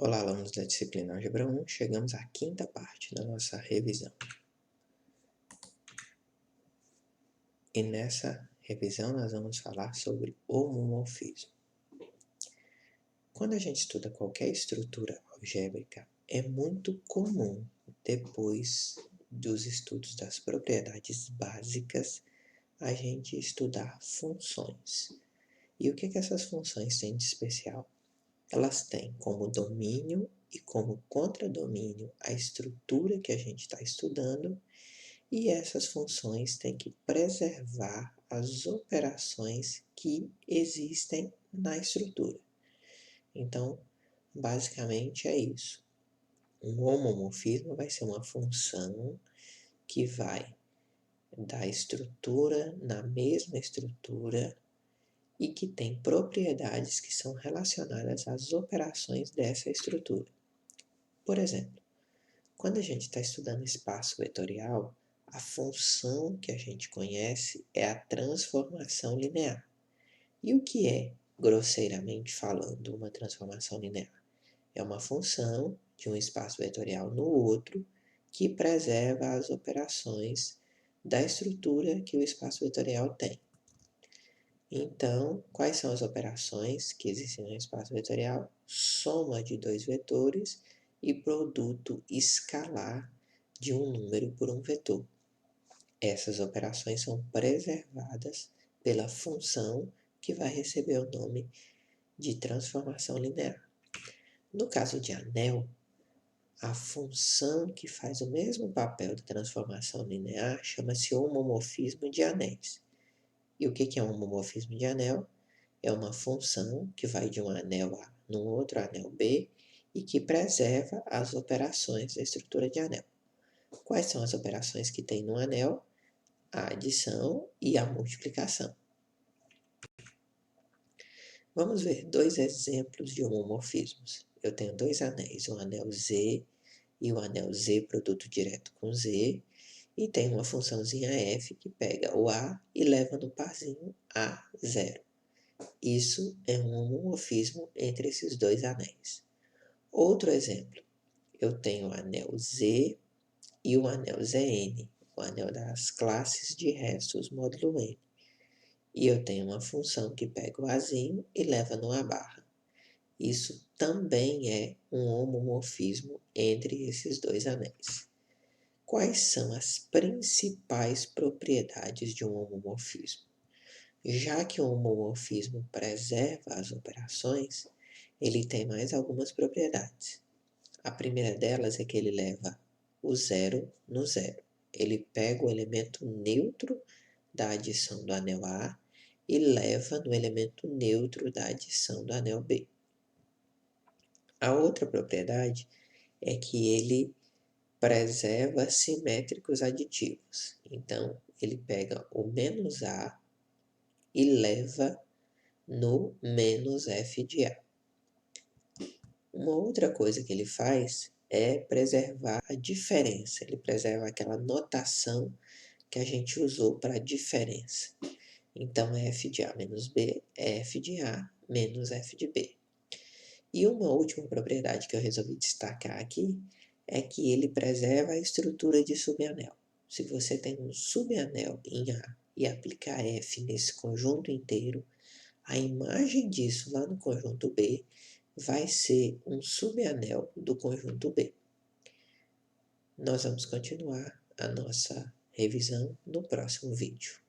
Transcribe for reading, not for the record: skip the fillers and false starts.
Olá, alunos da disciplina Álgebra 1, chegamos à quinta parte da nossa revisão. E nessa revisão nós vamos falar sobre homomorfismo. Quando a gente estuda qualquer estrutura algébrica, é muito comum, depois dos estudos das propriedades básicas, a gente estudar funções. E o que essas funções têm de especial? Elas têm como domínio e como contradomínio a estrutura que a gente está estudando, e essas funções têm que preservar as operações que existem na estrutura. Então, basicamente é isso. Um homomorfismo vai ser uma função que vai da estrutura na mesma estrutura e que tem propriedades que são relacionadas às operações dessa estrutura. Por exemplo, quando a gente está estudando espaço vetorial, a função que a gente conhece é a transformação linear. E o que é, grosseiramente falando, uma transformação linear? É uma função de um espaço vetorial no outro que preserva as operações da estrutura que o espaço vetorial tem. Então, quais são as operações que existem no espaço vetorial? Soma de dois vetores e produto escalar de um número por um vetor. Essas operações são preservadas pela função que vai receber o nome de transformação linear. No caso de anel, a função que faz o mesmo papel de transformação linear chama-se homomorfismo de anéis. E o que é um homomorfismo de anel? É uma função que vai de um anel A num outro anel B e que preserva as operações da estrutura de anel. Quais são as operações que tem no anel? A adição e a multiplicação. Vamos ver dois exemplos de homomorfismos. Eu tenho dois anéis, o anel Z e o anel Z produto direto com Z, e tem uma funçãozinha f que pega o A e leva no parzinho A0. Isso é um homomorfismo entre esses dois anéis. Outro exemplo, eu tenho o anel Z e o anel Zn, o anel das classes de restos módulo n. E eu tenho uma função que pega o Azinho e leva no A barra. Isso também é um homomorfismo entre esses dois anéis. Quais são as principais propriedades de um homomorfismo? Já que o homomorfismo preserva as operações, ele tem mais algumas propriedades. A primeira delas é que ele leva o zero no zero. Ele pega o elemento neutro da adição do anel A e leva no elemento neutro da adição do anel B. A outra propriedade é que ele preserva simétricos aditivos. Então, ele pega o menos A e leva no menos f de A. Uma outra coisa que ele faz é preservar a diferença. Ele preserva aquela notação que a gente usou para a diferença. Então, f de A menos B é f de A menos f de B. E uma última propriedade que eu resolvi destacar aqui é que ele preserva a estrutura de subanel. Se você tem um subanel em A e aplicar f nesse conjunto inteiro, a imagem disso lá no conjunto B vai ser um subanel do conjunto B. Nós vamos continuar a nossa revisão no próximo vídeo.